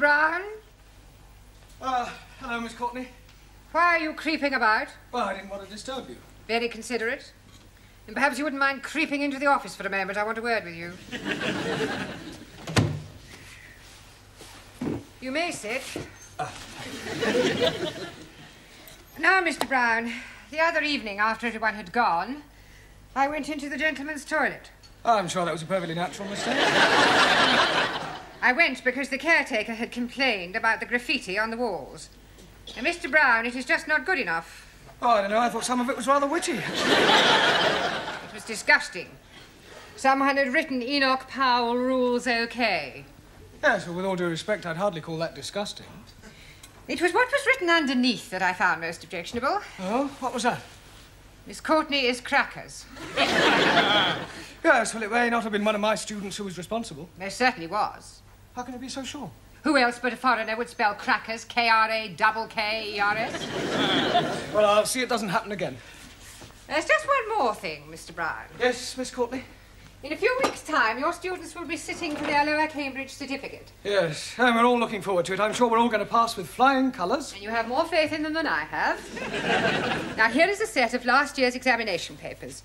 Brown? Hello, Miss Courtney. Why are you creeping about? Well, I didn't want to disturb you. Very considerate. And perhaps you wouldn't mind creeping into the office for a moment. I want a word with you. You may sit. Now, Mr. Brown, the other evening, after everyone had gone, I went into the gentleman's toilet. I'm sure that was a perfectly natural mistake. I went because the caretaker had complained about the graffiti on the walls. And, Mr. Brown, it is just not good enough. Oh, I don't know. I thought some of it was rather witty. It was disgusting. Someone had written Enoch Powell rules OK. Yes, well, with all due respect, I'd hardly call that disgusting. It was what was written underneath that I found most objectionable. Oh, what was that? Miss Courtney is crackers. Yes, well, it may not have been one of my students who was responsible. There certainly was. How can you be so sure? Who else but a foreigner would spell crackers, K-R-A-K-K-E-R-S? Well, I'll see it doesn't happen again. There's just one more thing, Mr. Brown. Yes, Miss Courtney? In a few weeks' time, your students will be sitting for their lower Cambridge certificate. Yes, and we're all looking forward to it. I'm sure we're all going to pass with flying colours. And you have more faith in them than I have. Now, here is a set of last year's examination papers.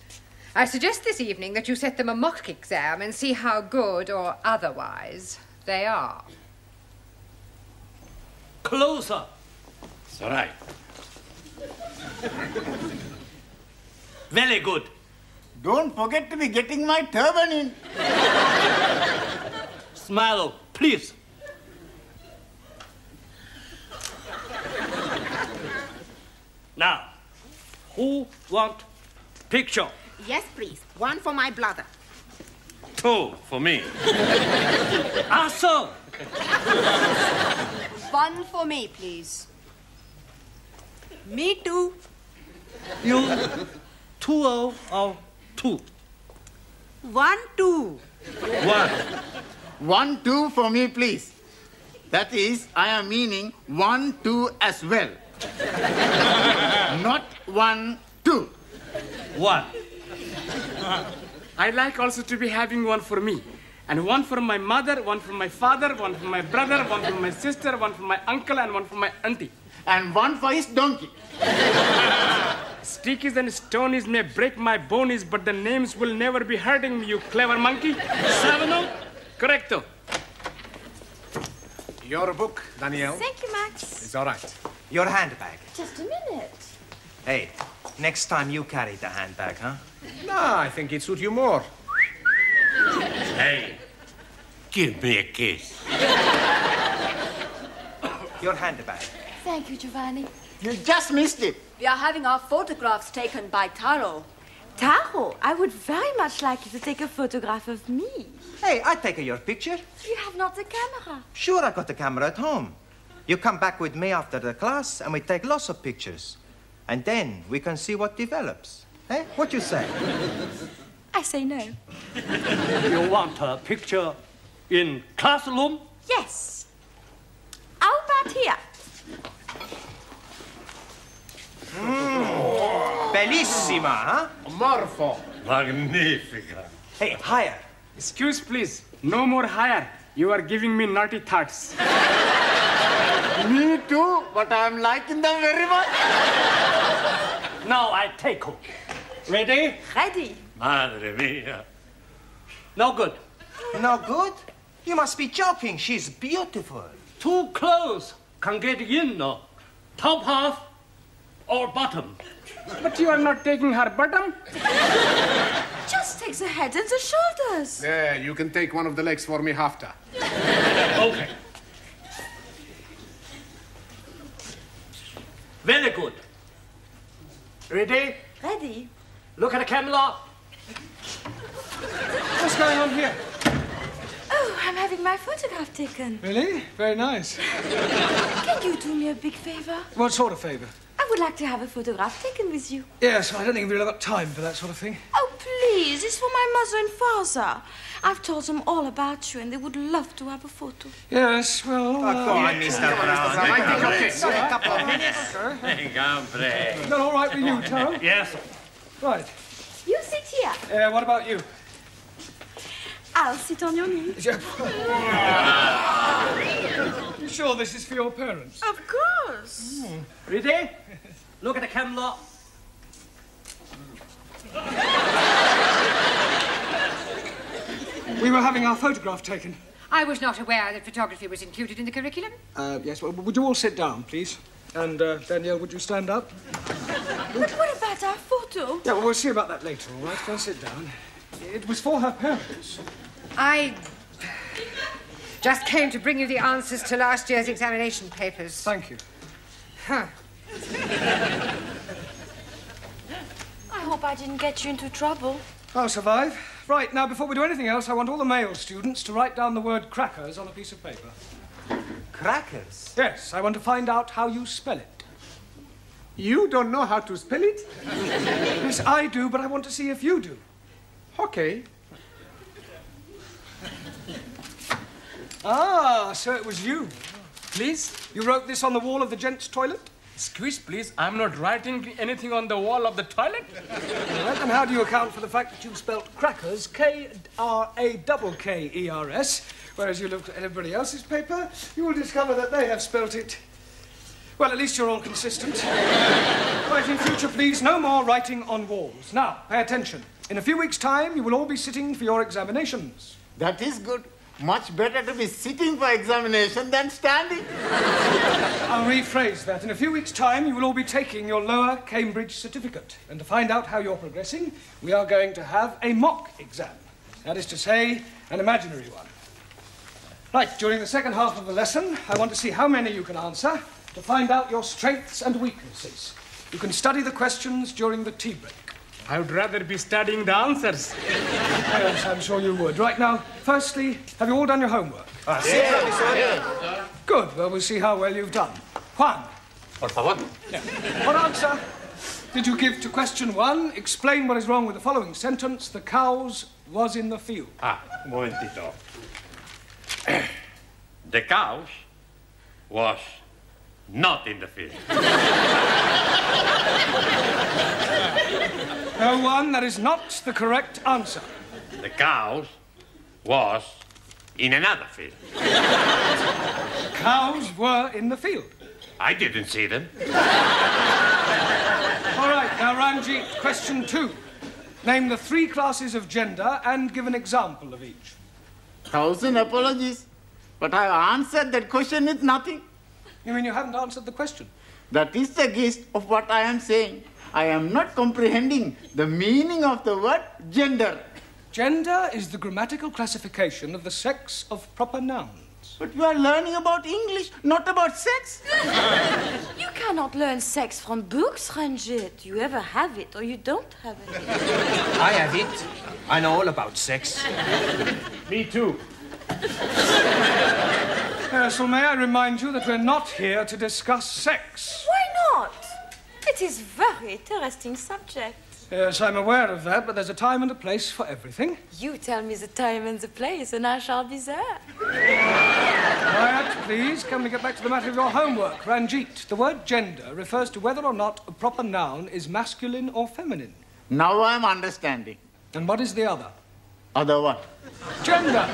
I suggest this evening that you set them a mock exam and see how good or otherwise they are. Closer. It's all right. Very good. Don't forget to be getting my turban in. Smile, please. Now, who want picture? Yes, please. One for my brother. 2 for me. Answer. One for me, please. Me too. You 2 or 2? 1, 2. 1. 1, 2 for me, please. That is, I am meaning 1, 2 as well. Not 1, 2. 1. I'd like also to be having one for me. And one for my mother, one for my father, one for my brother, one for my sister, one for my uncle, and one for my auntie. And one for his donkey. Stickies and stonies may break my bonies, but the names will never be hurting me, you clever monkey. 7 correcto. Your book, Danielle. Thank you, Max. It's all right. Your handbag. Just a minute. Hey, next time you carry the handbag, huh? No, I think it suits you more. Hey, give me a kiss. Your handbag. Thank you, Giovanni. You just missed it. We are having our photographs taken by Taro. Taro, I would very much like you to take a photograph of me. Hey, I take your picture. You have not a camera. Sure, I got the camera at home. You come back with me after the class and we take lots of pictures. And then we can see what develops. Eh? What you say? I say no. You want a picture in classroom? Yes. How about here? Bellissima, huh? Morpho. Magnifica. Hey, higher. Excuse, please. No more higher. You are giving me naughty thoughts. Me too, but I'm liking them very much. Now I take her. Ready? Ready. Madre mia. No good. No good? You must be joking. She's beautiful. Too close. Can get in. Top half or bottom. But you are not taking her bottom? Just take the head and the shoulders. There, you can take one of the legs for me after. Okay. Very good. Ready? Ready. Look at the camera. What's going on here? Oh, I'm having my photograph taken. Really? Very nice. Can you do me a big favor? What sort of favour? I would like to have a photograph taken with you. Yes, I don't think we've really got time for that sort of thing. Oh, please. It's for my mother and father. I've told them all about you, and they would love to have a photo. Yes, well... Go on, Mr. Brown. I think okay. Sorry, a couple of minutes. Is that all right with you, Taro? Yes. Right. You sit here. What about you? I'll sit on your knee. You sure this is for your parents? Of course. Ready? Look at the camera. We were having our photograph taken. I was not aware that photography was included in the curriculum. Yes, well, would you all sit down, please? And, Danielle, would you stand up? But what about our photo? Yeah, well, we'll see about that later, all right? Go sit down. It was for her parents. I just came to bring you the answers to last year's examination papers. Thank you. Huh. I hope I didn't get you into trouble. I'll survive. Right, now, before we do anything else, I want all the male students to write down the word crackers on a piece of paper. Crackers? Yes, I want to find out how you spell it. You don't know how to spell it? Yes, I do, but I want to see if you do. Okay. Ah, so it was you. Please? You wrote this on the wall of the gents' toilet? Squish, please. I'm not writing anything on the wall of the toilet. All right, and how do you account for the fact that you spelt crackers, K-R-A-K-K-E-R-S, whereas you looked at everybody else's paper, you will discover that they have spelt it. Well, at least you're all consistent. Right, in future, please, no more writing on walls. Now, pay attention. In a few weeks' time, you will all be sitting for your examinations. That is good. Much better to be sitting for examination than standing. I'll rephrase that. In a few weeks' time, you will all be taking your lower Cambridge certificate. And to find out how you're progressing, we are going to have a mock exam. That is to say, an imaginary one. Right, during the second half of the lesson, I want to see how many you can answer to find out your strengths and weaknesses. You can study the questions during the tea break. I would rather be studying the answers. Yes, I'm sure you would. Right now, firstly, have you all done your homework? Yeah. Good. Well, we'll see how well you've done. Juan. Por favor. Yeah. What answer did you give to question 1? Explain what is wrong with the following sentence. The cows was in the field. Un momentito. The cows was not in the field. No, Juan, that is not the correct answer. The cows was in another field. Cows were in the field. I didn't see them. All right, now, Ranjit, question 2. Name the 3 classes of gender and give an example of each. 1,000 apologies. But I have answered that question with nothing. You mean you haven't answered the question? That is the gist of what I am saying. I am not comprehending the meaning of the word gender. Gender is the grammatical classification of the sex of proper nouns. But you are learning about English, not about sex. You cannot learn sex from books, Ranjit. You either have it or you don't have it. I have it. I know all about sex. Me too. So may I remind you that we're not here to discuss sex. Why not? It is very interesting subject. Yes, I'm aware of that, but there's a time and a place for everything. You tell me the time and the place, and I shall be there. Quiet, please. Can we get back to the matter of your homework? Ranjit, the word gender refers to whether or not a proper noun is masculine or feminine. Now I am understanding. And what is the other? Other one. Gender.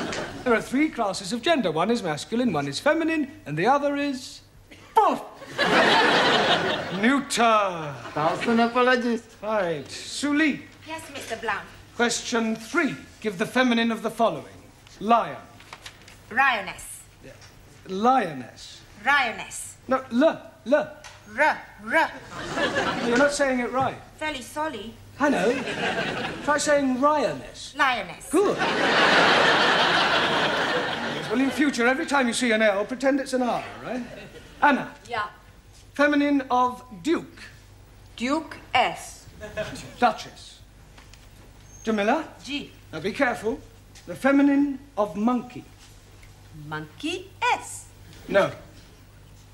There are 3 classes of gender. One is masculine, one is feminine, and the other is... Poof! neuter. 1,000 apologies. Right. Suli. Yes, Mr. Blount. Question 3. Give the feminine of the following. Lion. Lioness. Lioness. Lioness. No, l. You're not saying it right. Fairly solly. I know. Try saying lioness. Lioness. Good. Well, in future, every time you see an L, pretend it's an R, right? Anna. Yeah. Feminine of Duke. Duke S. Duchess. Jamila. G. Now be careful. The feminine of monkey. Monkey S. No.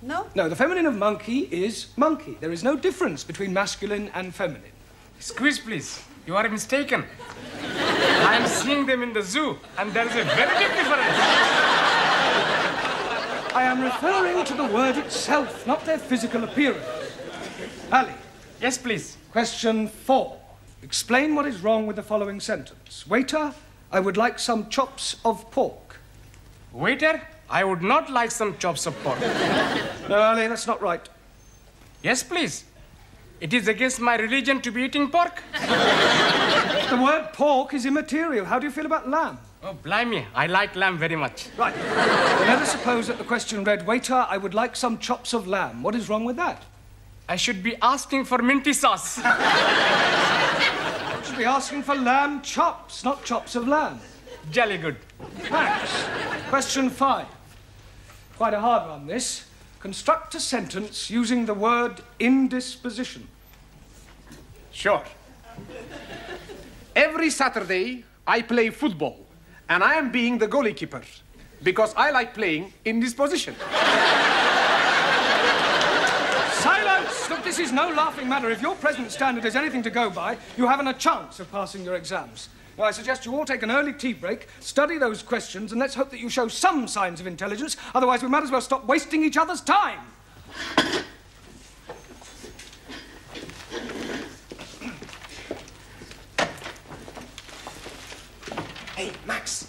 No? No, the feminine of monkey is monkey. There is no difference between masculine and feminine. Squish, please. You are mistaken. I am seeing them in the zoo, and there is a very big difference. I am referring to the word itself, not their physical appearance. Ali. Yes, please. Question 4. Explain what is wrong with the following sentence. Waiter, I would like some chops of pork. Waiter, I would not like some chops of pork. No, Ali, that's not right. Yes, please. It is against my religion to be eating pork. The word pork is immaterial. How do you feel about lamb? Oh, blimey, I like lamb very much. Right. Well, let us suppose that the question read, waiter, I would like some chops of lamb. What is wrong with that? I should be asking for minty sauce. You should be asking for lamb chops, not chops of lamb. Jolly good. Max, question 5. Quite a hard one, this. Construct a sentence using the word indisposition. Sure. Every Saturday, I play football, and I am being the goalkeeper because I like playing in this position. Silence! Look, this is no laughing matter. If your present standard is anything to go by, you haven't a chance of passing your exams. Now, I suggest you all take an early tea break, study those questions, and let's hope that you show some signs of intelligence. Otherwise, we might as well stop wasting each other's time. Hey, Max.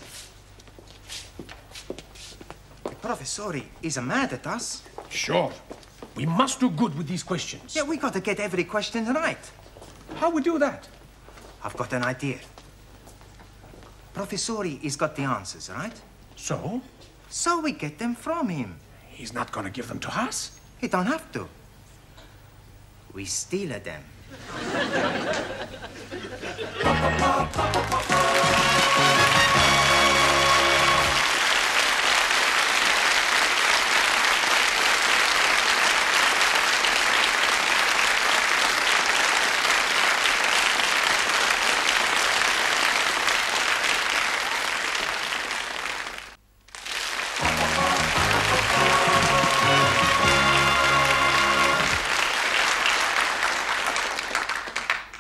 The professor is mad at us. Sure. We must do good with these questions. Yeah, we got to get every question right. How we do that? I've got an idea. Professor has got the answers, right? So? So we get them from him. He's not going to give them to us? He don't have to. We steal them.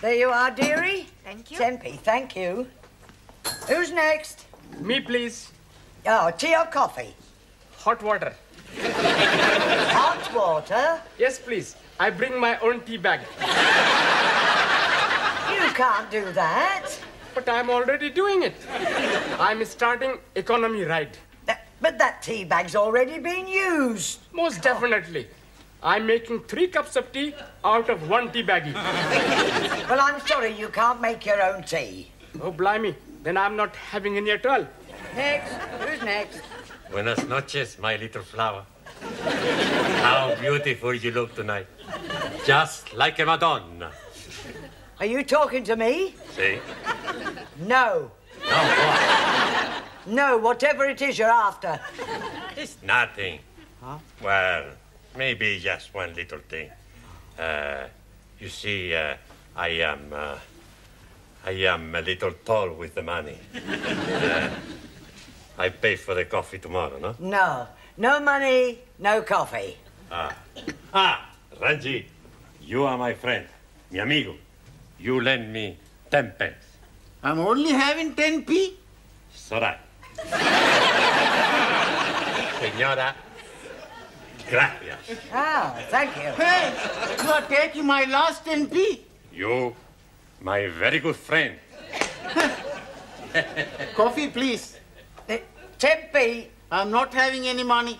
There you are, dearie. Thank you. Tempe, thank you. Who's next? Me, please. Oh, tea or coffee? Hot water. Hot water? Yes, please. I bring my own tea bag. You can't do that. But I'm already doing it. I'm starting economy ride. But that tea bag's already been used. Most definitely. I'm making 3 cups of tea out of 1 tea baggie. Well, I'm sorry you can't make your own tea. Oh, blimey. Then I'm not having any at all. Next. Who's next? Buenas noches, my little flower. How beautiful you look tonight. Just like a Madonna. Are you talking to me? See? No. No, what? No, whatever it is you're after. It's nothing. Huh? Well, maybe just one little thing. You see, I am a little tall with the money. I pay for the coffee tomorrow, no? No. No money, no coffee. Ranji, you are my friend, mi amigo. You lend me 10 pence. I'm only having 10p. So that. Señora, gracias. Ah, thank you. Hey, you are taking my last 10p. You, my very good friend. Coffee, please. Tempe. I'm not having any money.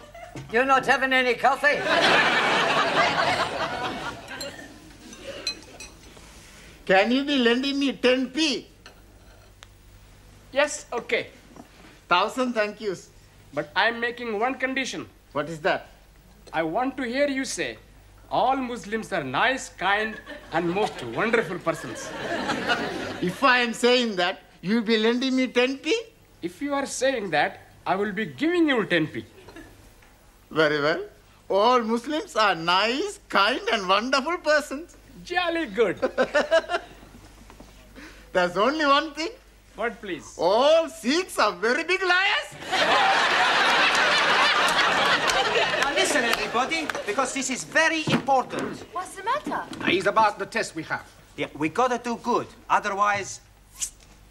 You're not having any coffee? Can you be lending me 10p? Yes, okay. 1,000 thank yous. But I'm making one condition. What is that? I want to hear you say, all Muslims are nice, kind, and most wonderful persons. If I am saying that, you'll be lending me 10p? If you are saying that, I will be giving you 10p. Very well. All Muslims are nice, kind, and wonderful persons. Jolly good. There's only one thing. What, please? All Sikhs are very big liars. Now listen, everybody, because this is very important. What's the matter? It's about the test we have. Yeah, we gotta do good. Otherwise,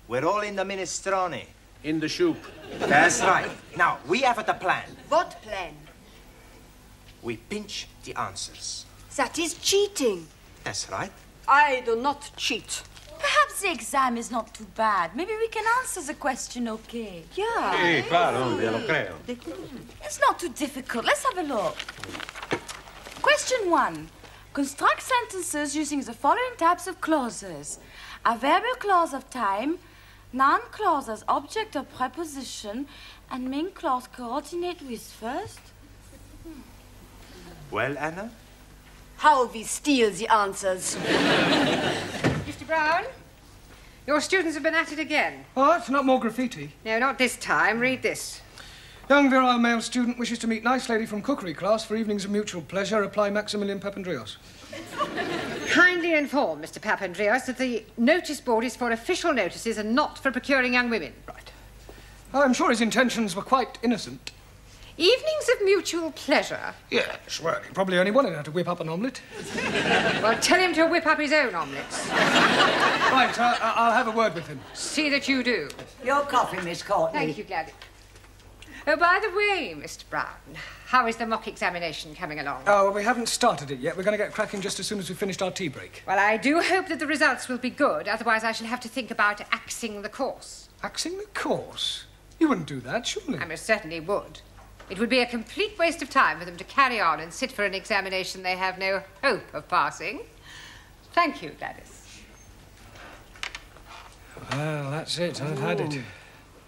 we're all in the minestrone. In the soup. That's right. Now, we have the plan. What plan? We pinch the answers. That is cheating. That's right. I do not cheat. Perhaps Perhaps the exam is not too bad. Maybe we can answer the question okay. Yeah. Sì, claro, glielo creo. It's not too difficult. Let's have a look. Question 1. Construct sentences using the following types of clauses. Adverbial clause of time, noun clause as object or preposition, and main clause coordinate with first. Well, Anna? How we steal the answers. Mr. Brown, your students have been at it again. What? Not more graffiti? No, not this time. Read this. Young virile male student wishes to meet nice lady from cookery class for evenings of mutual pleasure. Reply Maximilian Papandreou. Kindly inform Mr. Papandreou that the notice board is for official notices and not for procuring young women. Right. I'm sure his intentions were quite innocent. Evenings of mutual pleasure? Yes, well, he probably only wanted her to whip up an omelette. Well, tell him to whip up his own omelettes. Right, I'll have a word with him. See that you do. Your coffee, Miss Courtney. Thank you, Gladys. Oh, by the way, Mr. Brown, how is the mock examination coming along? Oh, well, we haven't started it yet. We're going to get cracking just as soon as we've finished our tea break. Well, I do hope that the results will be good. Otherwise, I shall have to think about axing the course. Axing the course? You wouldn't do that, surely? I most certainly would. It would be a complete waste of time for them to carry on and sit for an examination they have no hope of passing. Thank you, Gladys. Well, that's it. I've had it.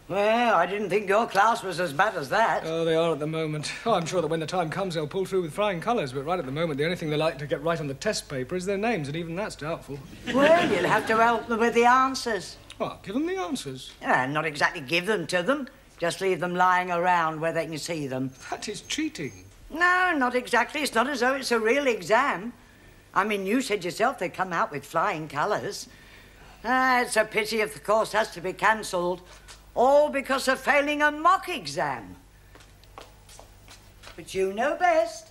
Well, I didn't think your class was as bad as that. Oh, they are at the moment. Oh, I'm sure that when the time comes, they'll pull through with flying colours. But right at the moment, the only thing they like to get right on the test paper is their names, and even that's doubtful. Well, you'll have to help them with the answers. What, give them the answers? Not exactly give them to them. Just leave them lying around where they can see them. That is cheating. No, not exactly. It's not as though it's a real exam. I mean, you said yourself they come out with flying colours. It's a pity if the course has to be cancelled, all because of failing a mock exam. But you know best.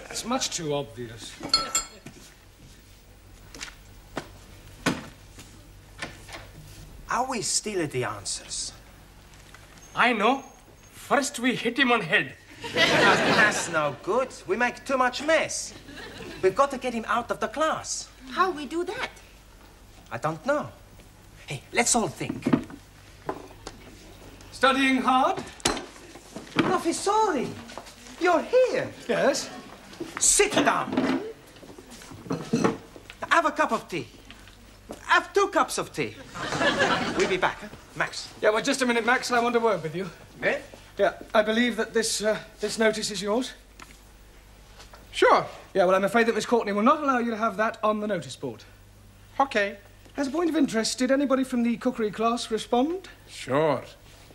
It's much too obvious. Are we still at the answers? I know. First we hit him on head. That's no good. We make too much mess. We've got to get him out of the class. How we do that? I don't know. Hey, let's all think. Studying hard? Professori, you're here. Yes? Sit down. Have a cup of tea. Have 2 cups of tea. We'll be back, huh? Max. Yeah, well, just a minute, Max. I want a word with you. Eh? Yeah, I believe that this notice is yours. Sure. Yeah, well, I'm afraid that Miss Courtney will not allow you to have that on the notice board. Okay. As a point of interest, did anybody from the cookery class respond? Sure.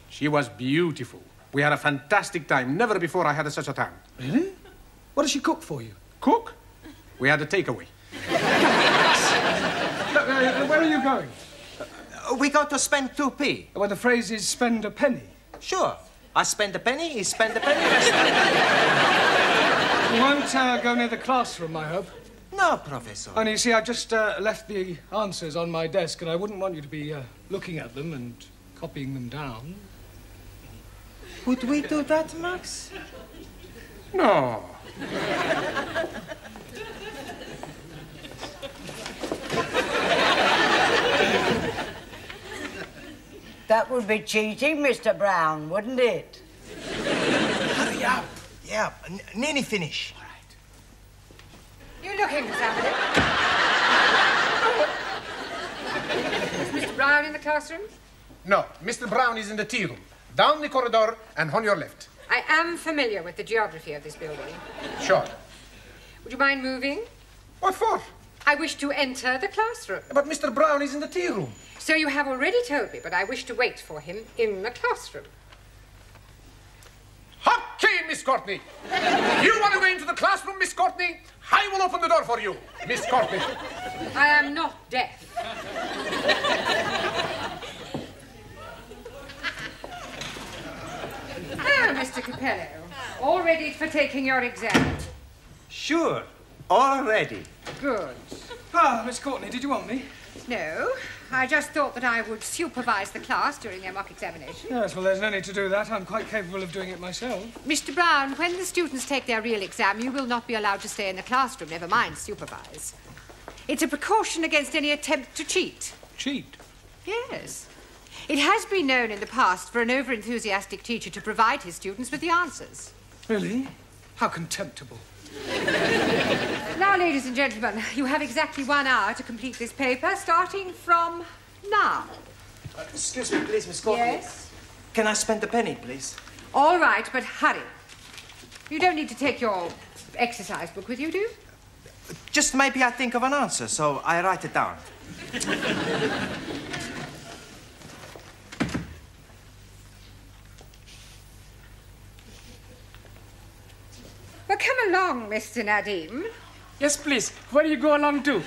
She was beautiful. We had a fantastic time. Never before I had such a time. Really? What does she cook for you? Cook? We had a takeaway. Where are you going? We got to spend 2p. Well, the phrase is spend a penny. Sure. I spend a penny, he spend a penny. You won't go near the classroom, I hope. No, Professor. Only, you see, I've just left the answers on my desk, and I wouldn't want you to be looking at them and copying them down. Would we do that, Max? No. That would be cheating, Mr. Brown, wouldn't it? Hurry up. Yeah, nearly finish. You looking for somebody? Is Mr. Brown in the classroom? No, Mr. Brown is in the tea room. Down the corridor and on your left. I am familiar with the geography of this building. Sure. Would you mind moving? What for? I wish to enter the classroom. But Mr. Brown is in the tea room. So you have already told me, but I wish to wait for him in the classroom. Okay, Miss Courtney. You want to go into the classroom, Miss Courtney? I will open the door for you, Miss Courtney. I am not deaf. Oh, Mr. Capello, all ready for taking your exam? Sure. All ready. Good. Ah, Miss Courtney, did you want me? No, I just thought that I would supervise the class during their mock examination. Yes, well, there's no need to do that. I'm quite capable of doing it myself. Mr. Brown, when the students take their real exam, you will not be allowed to stay in the classroom, never mind supervise. It's a precaution against any attempt to cheat. Cheat? Yes. It has been known in the past for an over-enthusiastic teacher to provide his students with the answers. Really? How contemptible. Now, ladies and gentlemen, you have exactly 1 hour to complete this paper, starting from now. Excuse me, please, Miss Courtney. Yes? Can I spend a penny, please? All right, but hurry. You don't need to take your exercise book with you, do you? Just maybe I think of an answer, so I write it down. Well, come along, Mr. Nadim. Yes, please. Where do you go along to?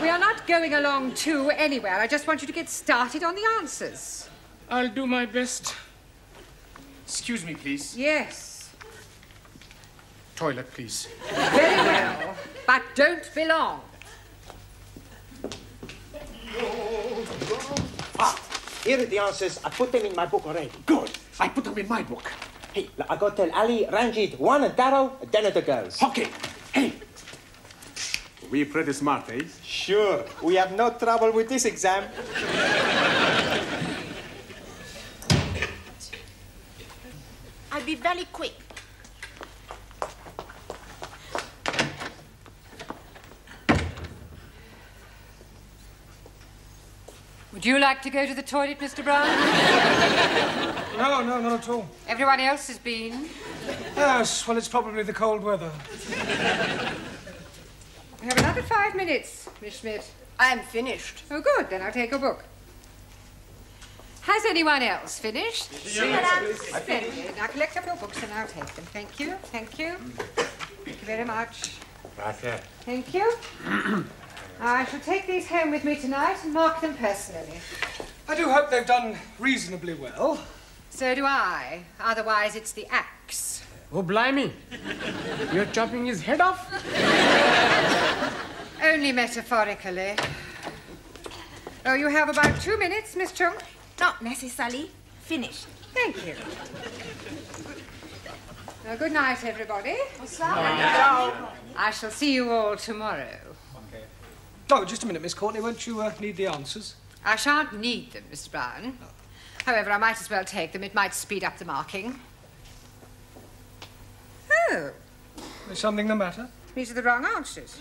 We are not going along to anywhere. I just want you to get started on the answers. I'll do my best. Excuse me, please. Yes. Toilet, please. Very well, but don't be long. Here are the answers. I put them in my book already. Good. I put them in my book. Hey, I go tell Ali, Ranjit, Juan and Taro, then at the girls. Okay. Hey. We're pretty smart, eh? Sure. We have no trouble with this exam. I'll be very quick. Would you like to go to the toilet, Mr. Brown? No, not at all. Everyone else has been. Yes, well, it's probably the cold weather. We have another 5 minutes, Miss Schmidt. I'm finished. Oh, good. Then I'll take your book. Has anyone else finished? Yes. Splendid. Now collect up your books and I'll take them. Thank you. Thank you. Thank you very much. Gracias. Thank you. I shall take these home with me tonight and mark them personally. I do hope they've done reasonably well. So do I. Otherwise, it's the axe. Oh, blimey. You're chopping his head off? Only metaphorically. Oh, you have about 2 minutes, Miss Chung. Not necessarily. Finished. Thank you. Well, good night, everybody. I shall see you all tomorrow. Oh, just a minute, Miss Courtney. Won't you need the answers? I shan't need them, Mr. Brown. However, I might as well take them. It might speed up the marking. Oh. Is something the matter? These are the wrong answers.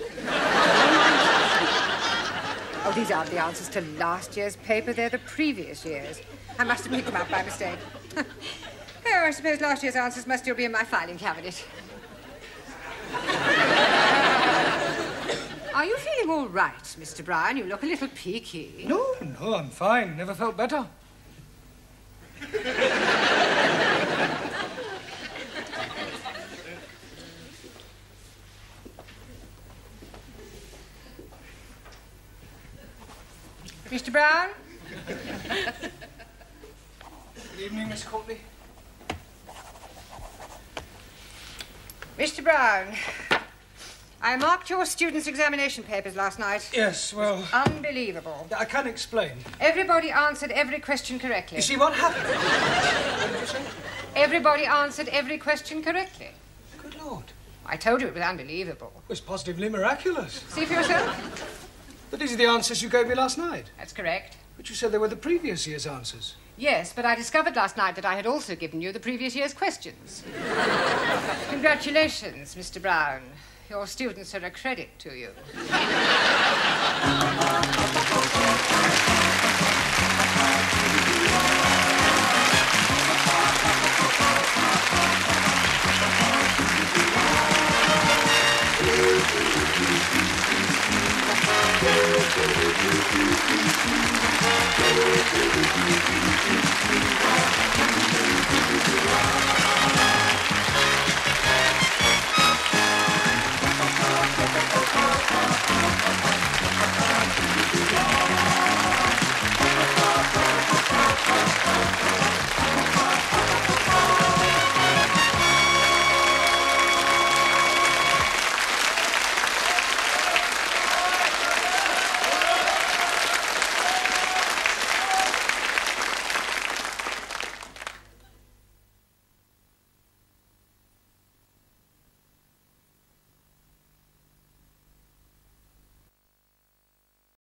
Oh, these aren't the answers to last year's paper. They're the previous year's. I must have picked them up by mistake. Oh, I suppose last year's answers must still be in my filing cabinet. Are you feeling all right, Mr. Brown? You look a little peaky. No, I'm fine. Never felt better. Mr. Brown? Good evening, Miss Courtney. Mr. Brown, I marked your students' examination papers last night. Yes, well... Unbelievable. I can explain. Everybody answered every question correctly. You see, what happened? What did you say? Everybody answered every question correctly. Good Lord. I told you it was unbelievable. It was positively miraculous. See for yourself? But these are the answers you gave me last night. That's correct. But you said they were the previous year's answers. Yes, but I discovered last night that I had also given you the previous year's questions. Congratulations, Mr. Brown. Your students are a credit to you. Thank you.